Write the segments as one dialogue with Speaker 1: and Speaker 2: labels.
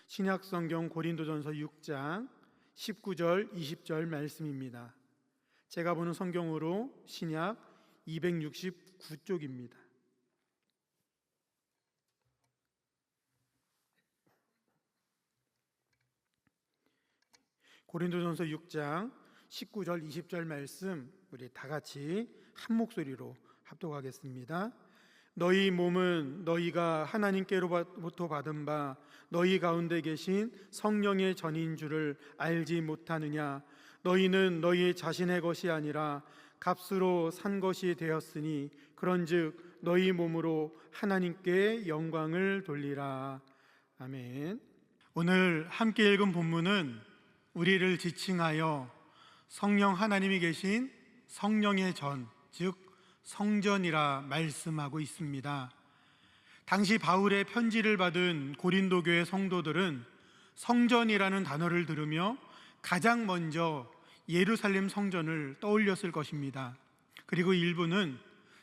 Speaker 1: 신약성경 고린도전서 6장 19절 20절 말씀입니다. 제가 보는 성경으로 신약 269쪽입니다. 고린도전서 6장 19절 20절 말씀 우리 다 같이 한 목소리로 합독하겠습니다. 너희 몸은 너희가 하나님께로부터 받은 바 너희 가운데 계신 성령의 전인 줄을 알지 못하느냐? 너희는 너희 자신의 것이 아니라 값으로 산 것이 되었으니 그런즉 너희 몸으로 하나님께 영광을 돌리라. 아멘. 오늘 함께 읽은 본문은 우리를 지칭하여 성령 하나님이 계신 성령의 전, 즉 성전이라 말씀하고 있습니다. 당시 바울의 편지를 받은 고린도 교회 성도들은 성전이라는 단어를 들으며 가장 먼저 예루살렘 성전을 떠올렸을 것입니다. 그리고 일부는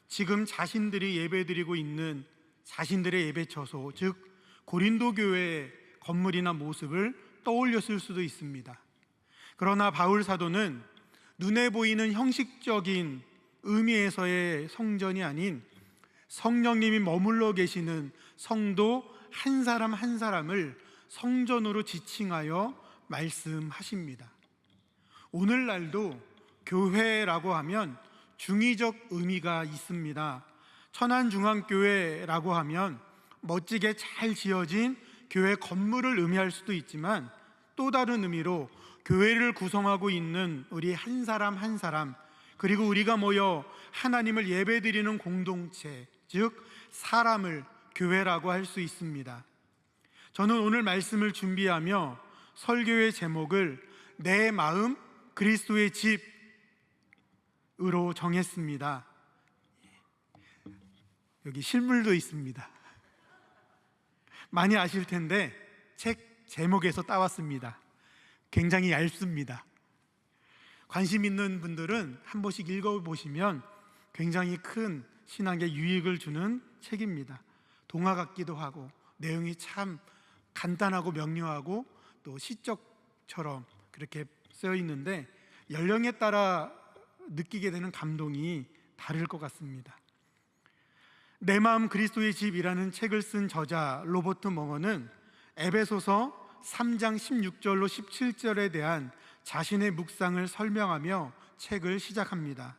Speaker 1: 지금 자신들이 예배드리고 있는 자신들의 예배 처소, 즉 고린도 교회의 건물이나 모습을 떠올렸을 수도 있습니다. 그러나 바울 사도는 눈에 보이는 형식적인 의미에서의 성전이 아닌 성령님이 머물러 계시는 성도 한 사람 한 사람을 성전으로 지칭하여 말씀하십니다. 오늘날도 교회라고 하면 중의적 의미가 있습니다. 천안중앙교회라고 하면 멋지게 잘 지어진 교회 건물을 의미할 수도 있지만 또 다른 의미로 교회를 구성하고 있는 우리 한 사람 한 사람, 그리고 우리가 모여 하나님을 예배드리는 공동체, 즉 사람을 교회라고 할 수 있습니다. 저는 오늘 말씀을 준비하며 설교의 제목을 내 마음 그리스도의 집으로 정했습니다. 여기 실물도 있습니다. 많이 아실 텐데 책 제목에서 따왔습니다. 굉장히 얇습니다. 관심 있는 분들은 한 번씩 읽어보시면 굉장히 큰 신앙에 유익을 주는 책입니다. 동화 같기도 하고 내용이 참 간단하고 명료하고 또 시적처럼 그렇게 쓰여 있는데 연령에 따라 느끼게 되는 감동이 다를 것 같습니다. 내 마음 그리스도의 집이라는 책을 쓴 저자 로버트 멍어는 에베소서 3장 16절로 17절에 대한 자신의 묵상을 설명하며 책을 시작합니다.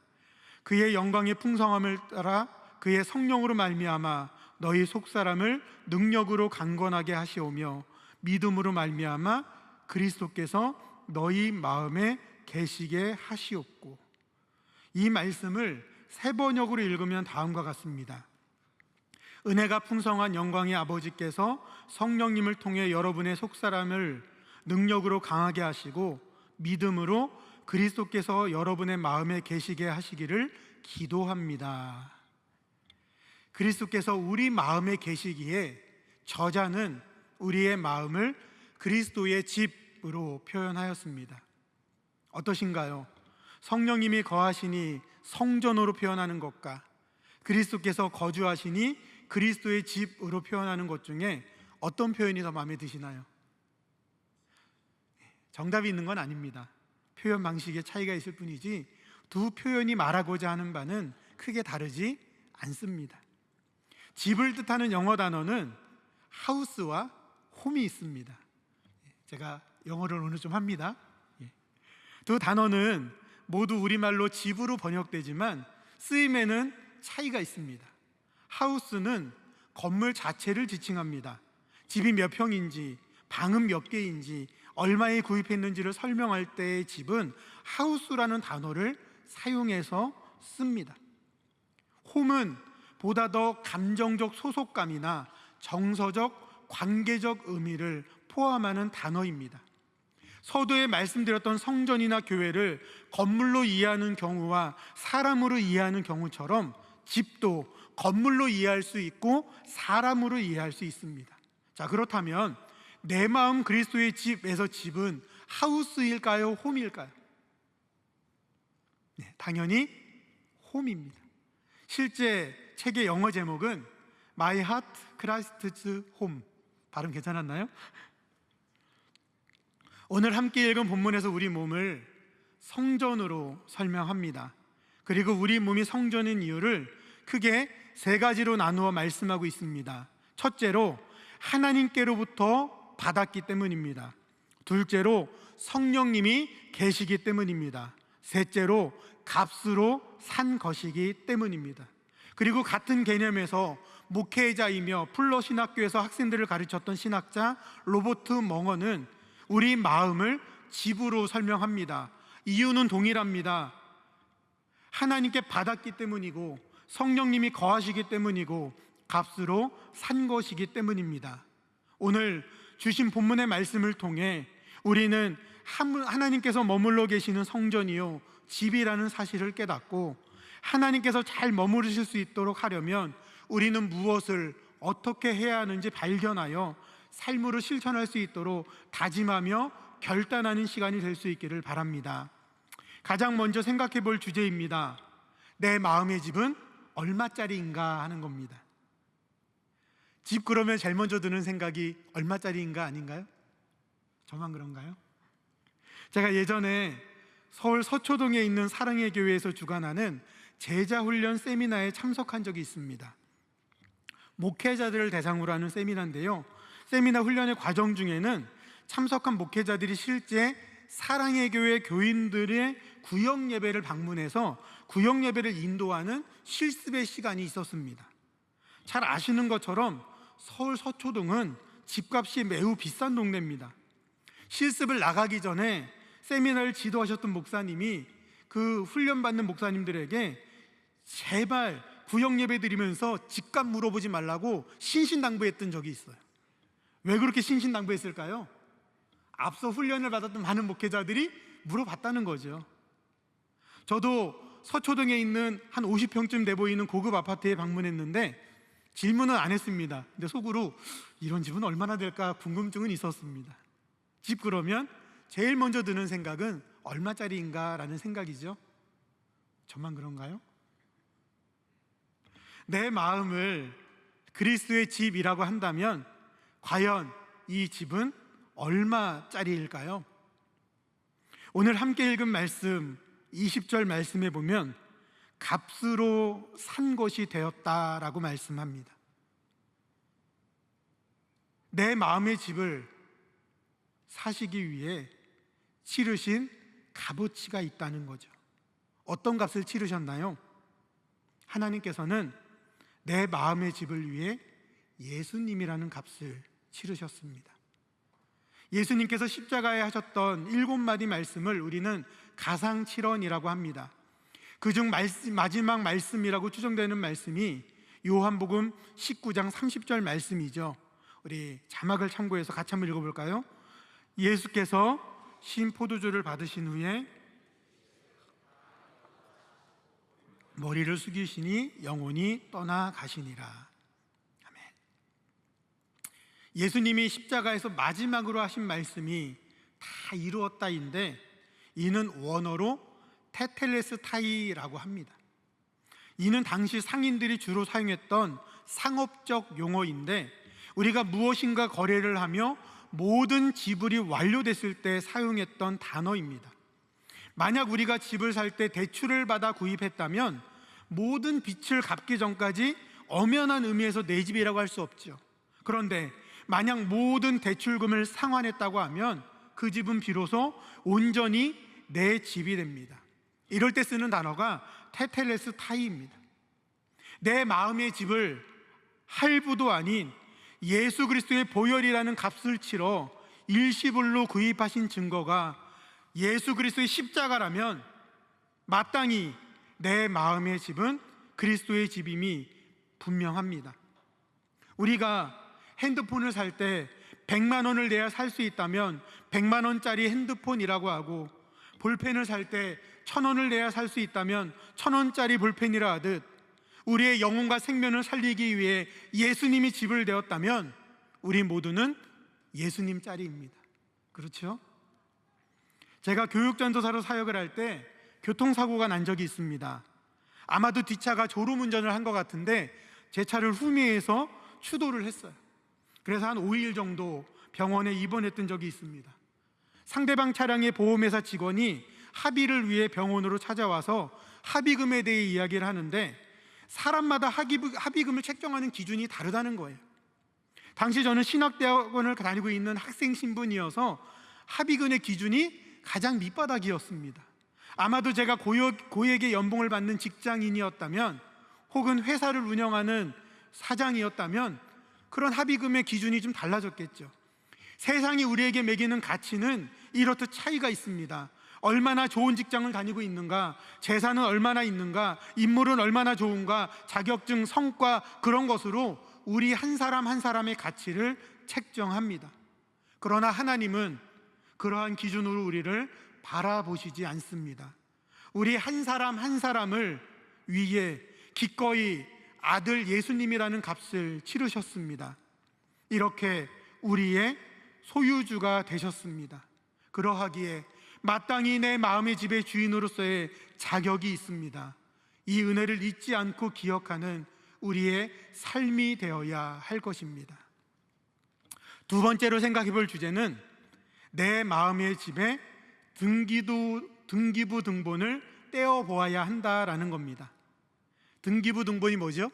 Speaker 1: 그의 영광의 풍성함을 따라 그의 성령으로 말미암아 너희 속사람을 능력으로 강건하게 하시오며 믿음으로 말미암아 그리스도께서 너희 마음에 계시게 하시옵고. 이 말씀을 세 번역으로 읽으면 다음과 같습니다. 은혜가 풍성한 영광의 아버지께서 성령님을 통해 여러분의 속사람을 능력으로 강하게 하시고 믿음으로 그리스도께서 여러분의 마음에 계시게 하시기를 기도합니다. 그리스도께서 우리 마음에 계시기에 저자는 우리의 마음을 그리스도의 집으로 표현하였습니다. 어떠신가요? 성령님이 거하시니 성전으로 표현하는 것과 그리스도께서 거주하시니 그리스도의 집으로 표현하는 것 중에 어떤 표현이 더 마음에 드시나요? 정답이 있는 건 아닙니다. 표현 방식에 차이가 있을 뿐이지 두 표현이 말하고자 하는 바는 크게 다르지 않습니다. 집을 뜻하는 영어 단어는 house와 home이 있습니다. 제가 영어를 오늘 좀 합니다. 두 단어는 모두 우리말로 집으로 번역되지만 쓰임에는 차이가 있습니다. 하우스는 건물 자체를 지칭합니다. 집이 몇 평인지, 방은 몇 개인지, 얼마에 구입했는지를 설명할 때의 집은 하우스라는 단어를 사용해서 씁니다. 홈은 보다 더 감정적 소속감이나 정서적, 관계적 의미를 포함하는 단어입니다. 서두에 말씀드렸던 성전이나 교회를 건물로 이해하는 경우와 사람으로 이해하는 경우처럼 집도 건물로 이해할 수 있고 사람으로 이해할 수 있습니다. 자, 그렇다면 내 마음 그리스도의 집에서 집은 하우스일까요? 홈일까요? 네, 당연히 홈입니다. 실제 책의 영어 제목은 My Heart Christ's Home. 발음 괜찮았나요? 오늘 함께 읽은 본문에서 우리 몸을 성전으로 설명합니다. 그리고 우리 몸이 성전인 이유를 크게 세 가지로 나누어 말씀하고 있습니다. 첫째로 하나님께로부터 받았기 때문입니다. 둘째로 성령님이 계시기 때문입니다. 셋째로 값으로 산 것이기 때문입니다. 그리고 같은 개념에서 목회자이며 플러 신학교에서 학생들을 가르쳤던 신학자 로버트 멍어는 우리 마음을 집으로 설명합니다. 이유는 동일합니다. 하나님께 받았기 때문이고 성령님이 거하시기 때문이고 값으로 산 것이기 때문입니다. 오늘 주신 본문의 말씀을 통해 우리는 하나님께서 머물러 계시는 성전이요 집이라는 사실을 깨닫고 하나님께서 잘 머무르실 수 있도록 하려면 우리는 무엇을 어떻게 해야 하는지 발견하여 삶으로 실천할 수 있도록 다짐하며 결단하는 시간이 될 수 있기를 바랍니다. 가장 먼저 생각해 볼 주제입니다. 내 마음의 집은 얼마짜리인가 하는 겁니다. 집 그러면 제일 먼저 드는 생각이 얼마짜리인가 아닌가요? 저만 그런가요? 제가 예전에 서울 서초동에 있는 사랑의 교회에서 주관하는 제자훈련 세미나에 참석한 적이 있습니다. 목회자들을 대상으로 하는 세미나인데요, 세미나 훈련의 과정 중에는 참석한 목회자들이 실제 사랑의 교회 교인들의 구역 예배를 방문해서 구역 예배를 인도하는 실습의 시간이 있었습니다. 잘 아시는 것처럼 서울 서초동은 집값이 매우 비싼 동네입니다. 실습을 나가기 전에 세미나를 지도하셨던 목사님이 그 훈련받는 목사님들에게 제발 구역 예배 드리면서 집값 물어보지 말라고 신신당부했던 적이 있어요. 왜 그렇게 신신당부했을까요? 앞서 훈련을 받았던 많은 목회자들이 물어봤다는 거죠. 저도 서초동에 있는 한 50평쯤 돼 보이는 고급 아파트에 방문했는데 질문은 안 했습니다. 근데 속으로 이런 집은 얼마나 될까 궁금증은 있었습니다. 집 그러면 제일 먼저 드는 생각은 얼마짜리인가 라는 생각이죠. 저만 그런가요? 내 마음을 그리스도의 집이라고 한다면 과연 이 집은 얼마짜리일까요? 오늘 함께 읽은 말씀 20절 말씀에 보면 값으로 산 것이 되었다라고 말씀합니다. 내 마음의 집을 사시기 위해 치르신 값어치가 있다는 거죠. 어떤 값을 치르셨나요? 하나님께서는 내 마음의 집을 위해 예수님이라는 값을 치르셨습니다. 예수님께서 십자가에 하셨던 7마디 말씀을 우리는 가상칠언이라고 합니다. 그중 마지막 말씀이라고 추정되는 말씀이 요한복음 19장 30절 말씀이죠. 우리 자막을 참고해서 같이 한번 읽어볼까요? 예수께서 신 포도주를 받으신 후에 머리를 숙이시니 영혼이 떠나가시니라. 아멘. 예수님이 십자가에서 마지막으로 하신 말씀이 다 이루었다인데 이는 원어로 테텔레스타이라고 합니다. 이는 당시 상인들이 주로 사용했던 상업적 용어인데 우리가 무엇인가 거래를 하며 모든 지불이 완료됐을 때 사용했던 단어입니다. 만약 우리가 집을 살 때 대출을 받아 구입했다면 모든 빚을 갚기 전까지 엄연한 의미에서 내 집이라고 할 수 없죠. 그런데 만약 모든 대출금을 상환했다고 하면 그 집은 비로소 온전히 내 집이 됩니다. 이럴 때 쓰는 단어가 테텔레스타이입니다. 내 마음의 집을 할부도 아닌 예수 그리스도의 보혈이라는 값을 치러 일시불로 구입하신 증거가 예수 그리스도의 십자가라면 마땅히 내 마음의 집은 그리스도의 집임이 분명합니다. 우리가 핸드폰을 살 때 100만 원을 내야 살 수 있다면 100만 원짜리 핸드폰이라고 하고, 볼펜을 살 때 1,000원을 내야 살 수 있다면 1,000원짜리 볼펜이라 하듯 우리의 영혼과 생명을 살리기 위해 예수님이 집을 되었다면 우리 모두는 예수님 짜리입니다. 그렇죠? 제가 교육전도사로 사역을 할 때 교통사고가 난 적이 있습니다. 아마도 뒷차가 졸음운전을 한 것 같은데 제 차를 후미해서 추돌을 했어요. 그래서 한 5일 정도 병원에 입원했던 적이 있습니다. 상대방 차량의 보험회사 직원이 합의를 위해 병원으로 찾아와서 합의금에 대해 이야기를 하는데 사람마다 합의금을 책정하는 기준이 다르다는 거예요. 당시 저는 신학대학원을 다니고 있는 학생 신분이어서 합의금의 기준이 가장 밑바닥이었습니다. 아마도 제가 고액의 연봉을 받는 직장인이었다면 혹은 회사를 운영하는 사장이었다면 그런 합의금의 기준이 좀 달라졌겠죠. 세상이 우리에게 매기는 가치는 이렇듯 차이가 있습니다. 얼마나 좋은 직장을 다니고 있는가, 재산은 얼마나 있는가, 인물은 얼마나 좋은가, 자격증, 성과, 그런 것으로 우리 한 사람 한 사람의 가치를 책정합니다. 그러나 하나님은 그러한 기준으로 우리를 바라보시지 않습니다. 우리 한 사람 한 사람을 위해 기꺼이 아들 예수님이라는 값을 치르셨습니다. 이렇게 우리의 소유주가 되셨습니다. 그러하기에 마땅히 내 마음의 집의 주인으로서의 자격이 있습니다. 이 은혜를 잊지 않고 기억하는 우리의 삶이 되어야 할 것입니다. 두 번째로 생각해 볼 주제는 내 마음의 집에 등기부 등본을 떼어보아야 한다라는 겁니다. 등기부 등본이 뭐죠?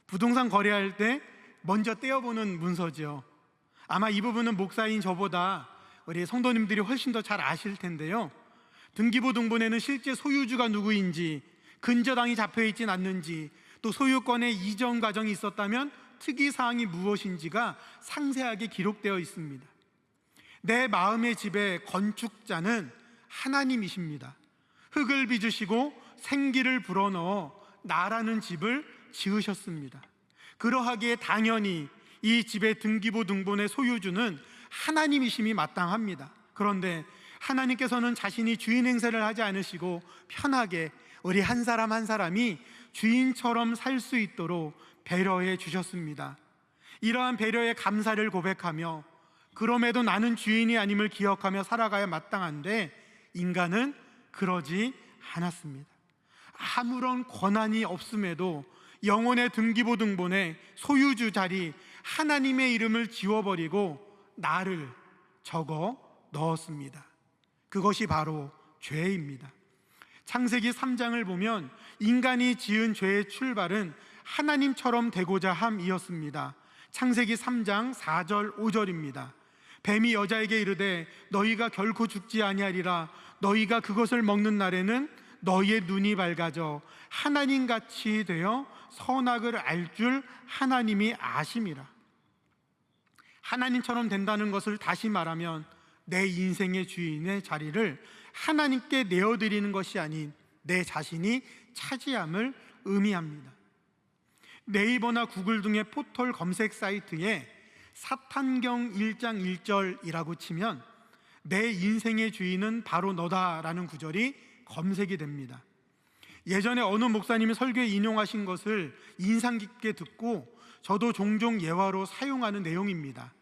Speaker 1: 부동산 거래할 때 먼저 떼어보는 문서죠. 아마 이 부분은 목사인 저보다 우리 성도님들이 훨씬 더 잘 아실 텐데요, 등기부 등본에는 실제 소유주가 누구인지, 근저당이 잡혀있진 않는지, 또 소유권의 이전 과정이 있었다면 특이사항이 무엇인지가 상세하게 기록되어 있습니다. 내 마음의 집의 건축자는 하나님이십니다. 흙을 빚으시고 생기를 불어넣어 나라는 집을 지으셨습니다. 그러하기에 당연히 이 집의 등기부 등본의 소유주는 하나님이심이 마땅합니다. 그런데 하나님께서는 자신이 주인 행세를 하지 않으시고 편하게 우리 한 사람 한 사람이 주인처럼 살 수 있도록 배려해 주셨습니다. 이러한 배려에 감사를 고백하며 그럼에도 나는 주인이 아님을 기억하며 살아가야 마땅한데 인간은 그러지 않았습니다. 아무런 권한이 없음에도 영혼의 등기부 등본에 소유주 자리 하나님의 이름을 지워버리고 나를 적어 넣었습니다. 그것이 바로 죄입니다. 창세기 3장을 보면 인간이 지은 죄의 출발은 하나님처럼 되고자 함이었습니다. 창세기 3장 4절 5절입니다. 뱀이 여자에게 이르되 너희가 결코 죽지 아니하리라. 너희가 그것을 먹는 날에는 너희의 눈이 밝아져 하나님같이 되어 선악을 알 줄 하나님이 아심이라. 하나님처럼 된다는 것을 다시 말하면 내 인생의 주인의 자리를 하나님께 내어드리는 것이 아닌 내 자신이 차지함을 의미합니다. 네이버나 구글 등의 포털 검색 사이트에 사탄경 1장 1절이라고 치면 내 인생의 주인은 바로 너다라는 구절이 검색이 됩니다. 예전에 어느 목사님이 설교에 인용하신 것을 인상 깊게 듣고 저도 종종 예화로 사용하는 내용입니다.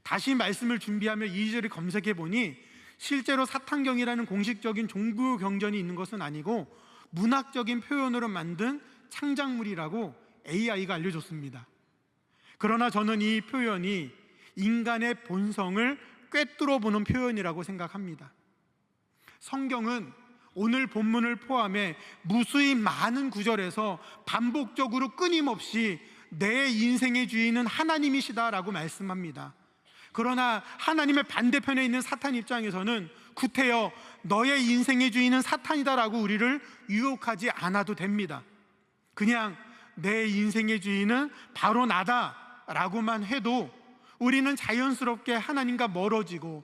Speaker 1: 다시 말씀을 준비하며 2절을 검색해 보니 실제로 사탄경이라는 공식적인 종교 경전이 있는 것은 아니고 문학적인 표현으로 만든 창작물이라고 AI가 알려줬습니다. 그러나 저는 이 표현이 인간의 본성을 꿰뚫어 보는 표현이라고 생각합니다. 성경은 오늘 본문을 포함해 무수히 많은 구절에서 반복적으로 끊임없이 내 인생의 주인은 하나님이시다라고 말씀합니다. 그러나 하나님의 반대편에 있는 사탄 입장에서는 구태여 너의 인생의 주인은 사탄이다라고 우리를 유혹하지 않아도 됩니다. 그냥 내 인생의 주인은 바로 나다라고만 해도 우리는 자연스럽게 하나님과 멀어지고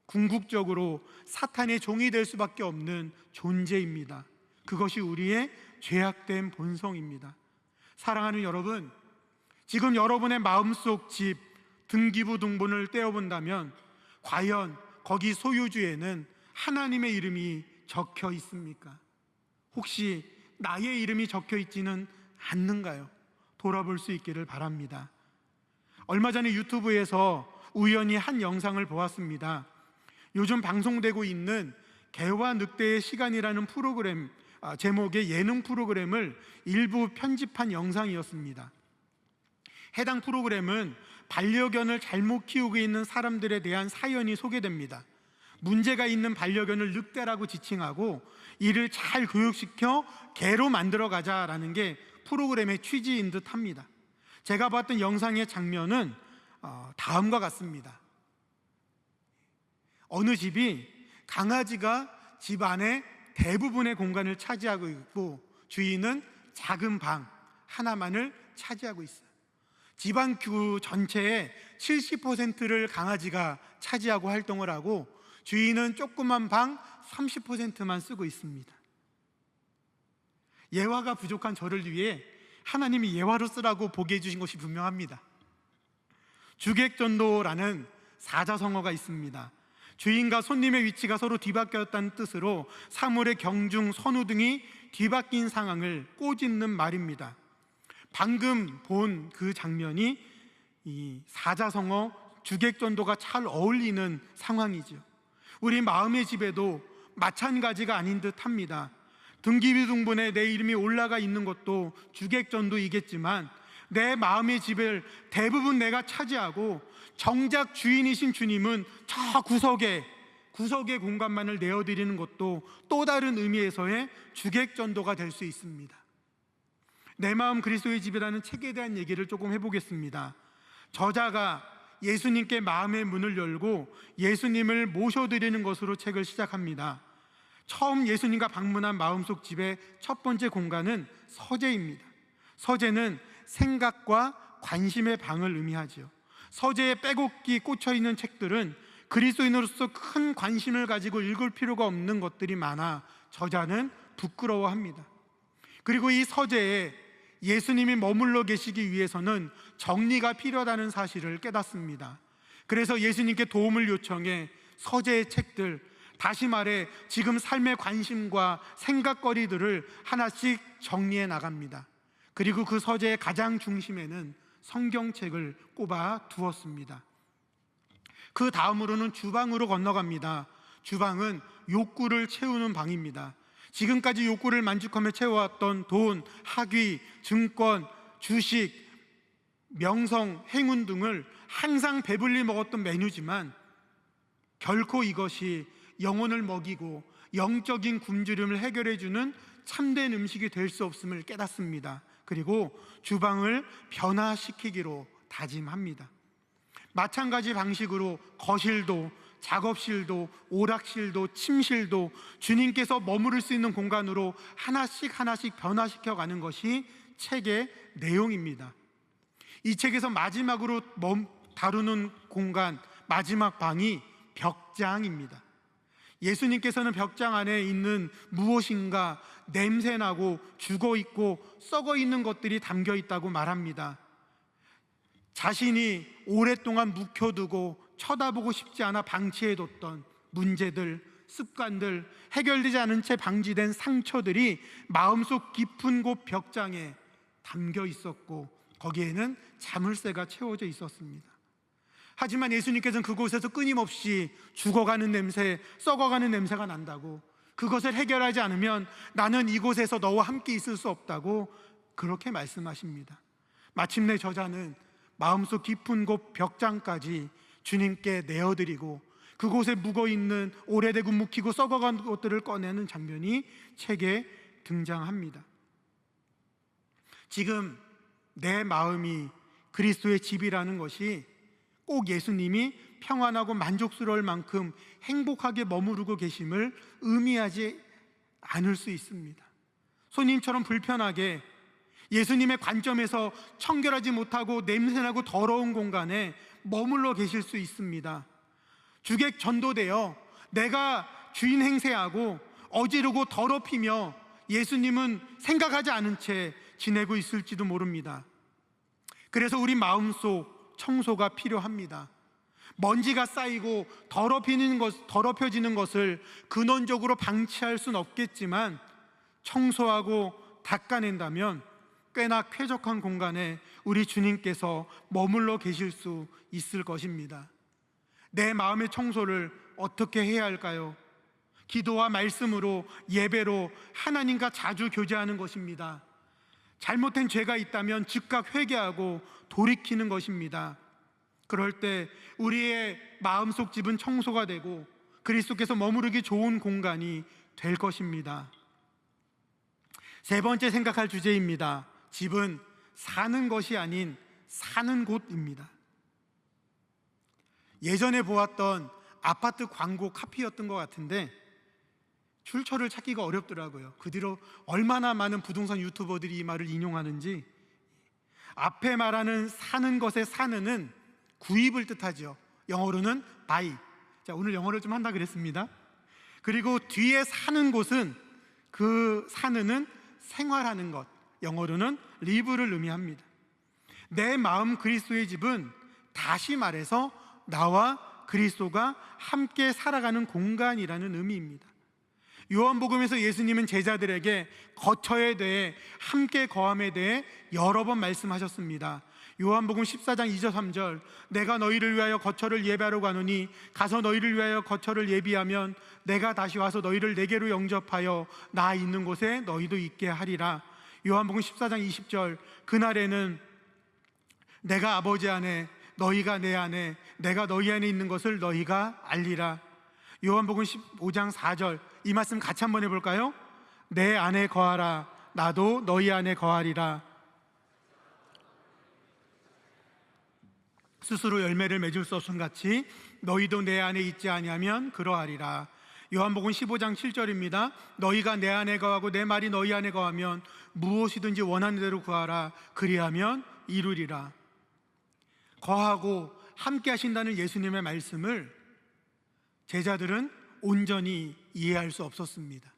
Speaker 1: 궁극적으로 사탄의 종이 될 수밖에 없는 존재입니다. 그것이 우리의 죄악된 본성입니다. 사랑하는 여러분, 지금 여러분의 마음속 집 등기부 등본을 떼어본다면 과연 거기 소유주에는 하나님의 이름이 적혀 있습니까? 혹시 나의 이름이 적혀 있지는 않는가요? 돌아볼 수 있기를 바랍니다. 얼마 전에 유튜브에서 우연히 한 영상을 보았습니다. 요즘 방송되고 있는 개와 늑대의 시간이라는 프로그램 제목의 예능 프로그램을 일부 편집한 영상이었습니다. 해당 프로그램은 반려견을 잘못 키우고 있는 사람들에 대한 사연이 소개됩니다. 문제가 있는 반려견을 늑대라고 지칭하고 이를 잘 교육시켜 개로 만들어 가자라는 게 프로그램의 취지인 듯 합니다. 제가 봤던 영상의 장면은 다음과 같습니다. 어느 집이 강아지가 집 안에 대부분의 공간을 차지하고 있고 주인은 작은 방 하나만을 차지하고 있어요. 집안 전체의 70%를 강아지가 차지하고 활동을 하고 주인은 조그만 방 30%만 쓰고 있습니다. 예화가 부족한 저를 위해 하나님이 예화로 쓰라고 보게 해주신 것이 분명합니다. 주객전도라는 사자성어가 있습니다. 주인과 손님의 위치가 서로 뒤바뀌었다는 뜻으로 사물의 경중, 선우 등이 뒤바뀐 상황을 꼬집는 말입니다. 방금 본 그 장면이 이 사자성어 주객전도가 잘 어울리는 상황이죠. 우리 마음의 집에도 마찬가지가 아닌 듯 합니다. 등기부등본에 내 이름이 올라가 있는 것도 주객전도이겠지만 내 마음의 집을 대부분 내가 차지하고 정작 주인이신 주님은 저 구석의 공간만을 내어드리는 것도 또 다른 의미에서의 주객전도가 될 수 있습니다. 내 마음 그리스도의 집이라는 책에 대한 얘기를 조금 해보겠습니다. 저자가 예수님께 마음의 문을 열고 예수님을 모셔드리는 것으로 책을 시작합니다. 처음 예수님과 방문한 마음속 집의 첫 번째 공간은 서재입니다. 서재는 생각과 관심의 방을 의미하죠. 서재에 빼곡히 꽂혀있는 책들은 그리스도인으로서 큰 관심을 가지고 읽을 필요가 없는 것들이 많아 저자는 부끄러워합니다. 그리고 이 서재에 예수님이 머물러 계시기 위해서는 정리가 필요하다는 사실을 깨닫습니다. 그래서 예수님께 도움을 요청해 서재의 책들, 다시 말해 지금 삶의 관심과 생각거리들을 하나씩 정리해 나갑니다. 그리고 그 서재의 가장 중심에는 성경책을 꼽아 두었습니다. 그 다음으로는 주방으로 건너갑니다. 주방은 욕구를 채우는 방입니다. 지금까지 욕구를 만족하며 채워왔던 돈, 학위, 증권, 주식, 명성, 행운 등을 항상 배불리 먹었던 메뉴지만 결코 이것이 영혼을 먹이고 영적인 굶주림을 해결해주는 참된 음식이 될 수 없음을 깨닫습니다. 그리고 주방을 변화시키기로 다짐합니다. 마찬가지 방식으로 거실도, 작업실도, 오락실도, 침실도 주님께서 머무를 수 있는 공간으로 하나씩 변화시켜 가는 것이 책의 내용입니다. 이 책에서 마지막으로 다루는 공간, 마지막 방이 벽장입니다. 예수님께서는 벽장 안에 있는 무엇인가 냄새나고 죽어있고 썩어있는 것들이 담겨 있다고 말합니다. 자신이 오랫동안 묵혀두고 쳐다보고 싶지 않아 방치해뒀던 문제들, 습관들, 해결되지 않은 채 방지된 상처들이 마음속 깊은 곳 벽장에 담겨 있었고 거기에는 자물쇠가 채워져 있었습니다. 하지만 예수님께서는 그곳에서 끊임없이 죽어가는 냄새, 썩어가는 냄새가 난다고, 그것을 해결하지 않으면 나는 이곳에서 너와 함께 있을 수 없다고 그렇게 말씀하십니다. 마침내 저자는 마음속 깊은 곳 벽장까지 주님께 내어드리고 그곳에 묵어있는 오래되고 묵히고 썩어간 것들을 꺼내는 장면이 책에 등장합니다. 지금 내 마음이 그리스도의 집이라는 것이 꼭 예수님이 평안하고 만족스러울 만큼 행복하게 머무르고 계심을 의미하지 않을 수 있습니다. 손님처럼 불편하게 예수님의 관점에서 청결하지 못하고 냄새나고 더러운 공간에 머물러 계실 수 있습니다. 주객 전도되어 내가 주인 행세하고 어지르고 더럽히며 예수님은 생각하지 않은 채 지내고 있을지도 모릅니다. 그래서 우리 마음속 청소가 필요합니다. 먼지가 쌓이고 더럽혀지는 것을 근원적으로 방치할 수는 없겠지만 청소하고 닦아낸다면 꽤나 쾌적한 공간에 우리 주님께서 머물러 계실 수 있을 것입니다. 내 마음의 청소를 어떻게 해야 할까요? 기도와 말씀으로, 예배로 하나님과 자주 교제하는 것입니다. 잘못된 죄가 있다면 즉각 회개하고 돌이키는 것입니다. 그럴 때 우리의 마음속 집은 청소가 되고 그리스도께서 머무르기 좋은 공간이 될 것입니다. 세 번째 생각할 주제입니다. 집은 사는 것이 아닌 사는 곳입니다. 예전에 보았던 아파트 광고 카피였던 것 같은데 출처를 찾기가 어렵더라고요. 그 뒤로 얼마나 많은 부동산 유튜버들이 이 말을 인용하는지. 앞에 말하는 사는 것의 사는은 구입을 뜻하죠. 영어로는 buy. 자, 오늘 영어를 좀 한다 그랬습니다. 그리고 뒤에 사는 곳은 그 사는은 생활하는 것, 영어로는 live를 의미합니다. 내 마음 그리스도의 집은 다시 말해서 나와 그리스도가 함께 살아가는 공간이라는 의미입니다. 요한복음에서 예수님은 제자들에게 거처에 대해, 함께 거함에 대해 여러 번 말씀하셨습니다. 요한복음 14장 2절 3절, 내가 너희를 위하여 거처를 예비하러 가노니 가서 너희를 위하여 거처를 예비하면 내가 다시 와서 너희를 내게로 영접하여 나 있는 곳에 너희도 있게 하리라. 요한복음 14장 20절, 그날에는 내가 아버지 안에 너희가 내 안에 내가 너희 안에 있는 것을 너희가 알리라. 요한복음 15장 4절, 이 말씀 같이 한번 해볼까요? 내 안에 거하라 나도 너희 안에 거하리라. 스스로 열매를 맺을 수 없음 같이 너희도 내 안에 있지 아니하면 그러하리라. 요한복음 15장 7절입니다. 너희가 내 안에 거하고 내 말이 너희 안에 거하면 무엇이든지 원하는 대로 구하라. 그리하면 이루리라. 거하고 함께 하신다는 예수님의 말씀을 제자들은 온전히 이해할 수 없었습니다.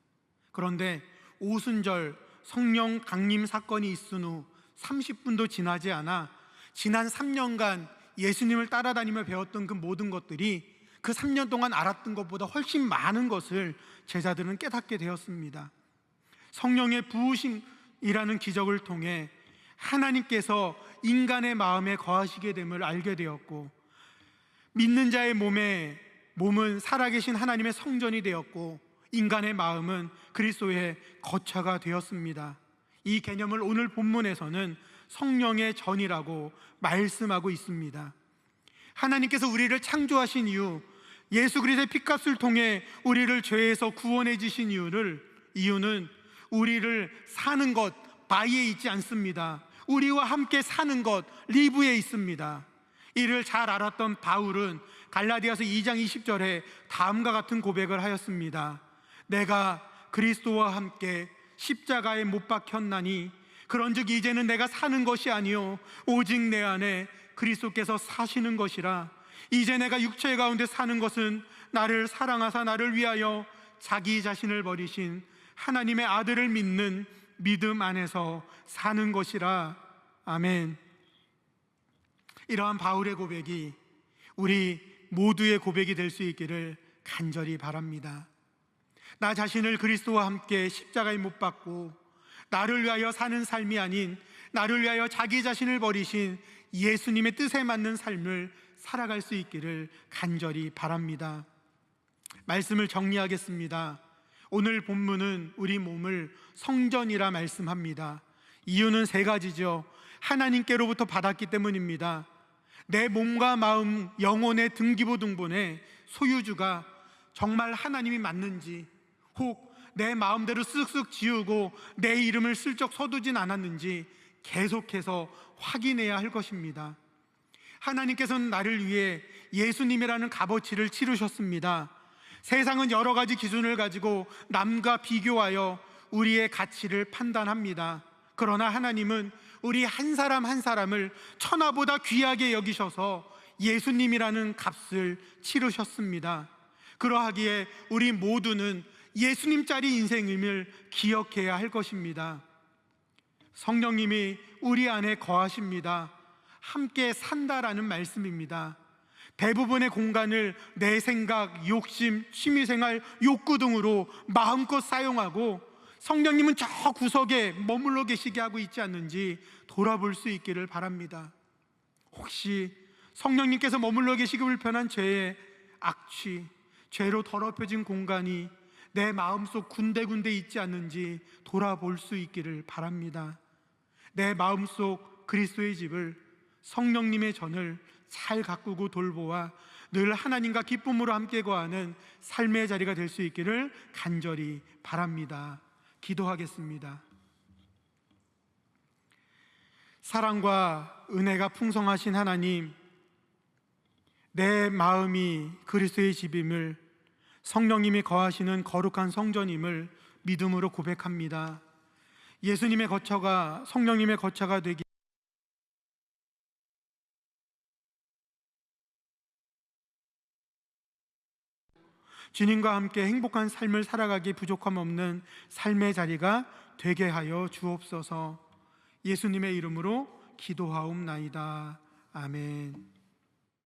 Speaker 1: 그런데 오순절 성령 강림 사건이 있은 후 30분도 지나지 않아 지난 3년간 예수님을 따라다니며 배웠던 그 모든 것들이 그 3년 동안 알았던 것보다 훨씬 많은 것을 제자들은 깨닫게 되었습니다. 성령의 부으심이라는 기적을 통해 하나님께서 인간의 마음에 거하시게 됨을 알게 되었고, 믿는 자의 몸은 살아계신 하나님의 성전이 되었고, 인간의 마음은 그리스도의 거처가 되었습니다. 이 개념을 오늘 본문에서는 성령의 전이라고 말씀하고 있습니다. 하나님께서 우리를 창조하신 이유, 예수 그리스도의 피값을 통해 우리를 죄에서 구원해 주신 이유는 우리를 사는 것 바이에 있지 않습니다. 우리와 함께 사는 것 리브에 있습니다. 이를 잘 알았던 바울은 갈라디아서 2장 20절에 다음과 같은 고백을 하였습니다. 내가 그리스도와 함께 십자가에 못 박혔나니 그런즉 이제는 내가 사는 것이 아니요 오직 내 안에 그리스도께서 사시는 것이라. 이제 내가 육체 가운데 사는 것은 나를 사랑하사 나를 위하여 자기 자신을 버리신 하나님의 아들을 믿는 믿음 안에서 사는 것이라. 아멘. 이러한 바울의 고백이 우리 모두의 고백이 될 수 있기를 간절히 바랍니다. 나 자신을 그리스도와 함께 십자가에 못 박고 나를 위하여 사는 삶이 아닌 나를 위하여 자기 자신을 버리신 예수님의 뜻에 맞는 삶을 살아갈 수 있기를 간절히 바랍니다. 말씀을 정리하겠습니다. 오늘 본문은 우리 몸을 성전이라 말씀합니다. 이유는 세 가지죠. 하나님께로부터 받았기 때문입니다. 내 몸과 마음, 영혼의 등기부등본의 소유주가 정말 하나님이 맞는지, 혹 내 마음대로 쓱쓱 지우고 내 이름을 슬쩍 써두진 않았는지 계속해서 확인해야 할 것입니다. 하나님께서는 나를 위해 예수님이라는 값어치를 치르셨습니다. 세상은 여러 가지 기준을 가지고 남과 비교하여 우리의 가치를 판단합니다. 그러나 하나님은 우리 한 사람 한 사람을 천하보다 귀하게 여기셔서 예수님이라는 값을 치르셨습니다. 그러하기에 우리 모두는 예수님짜리 인생임을 기억해야 할 것입니다. 성령님이 우리 안에 거하십니다. 함께 산다라는 말씀입니다. 대부분의 공간을 내 생각, 욕심, 취미생활, 욕구 등으로 마음껏 사용하고 성령님은 저 구석에 머물러 계시게 하고 있지 않는지 돌아볼 수 있기를 바랍니다. 혹시 성령님께서 머물러 계시기 불편한 죄의 악취, 죄로 더럽혀진 공간이 내 마음속 군데군데 있지 않는지 돌아볼 수 있기를 바랍니다. 내 마음속 그리스도의 집을, 성령님의 전을 잘 가꾸고 돌보아 늘 하나님과 기쁨으로 함께 거하는 삶의 자리가 될 수 있기를 간절히 바랍니다. 기도하겠습니다. 사랑과 은혜가 풍성하신 하나님, 내 마음이 그리스도의 집임을, 성령님이 거하시는 거룩한 성전임을 믿음으로 고백합니다. 예수님의 거처가 성령님의 거처가 되기, 주님과 함께 행복한 삶을 살아가기 부족함 없는 삶의 자리가 되게 하여 주옵소서. 예수님의 이름으로 기도하옵나이다. 아멘.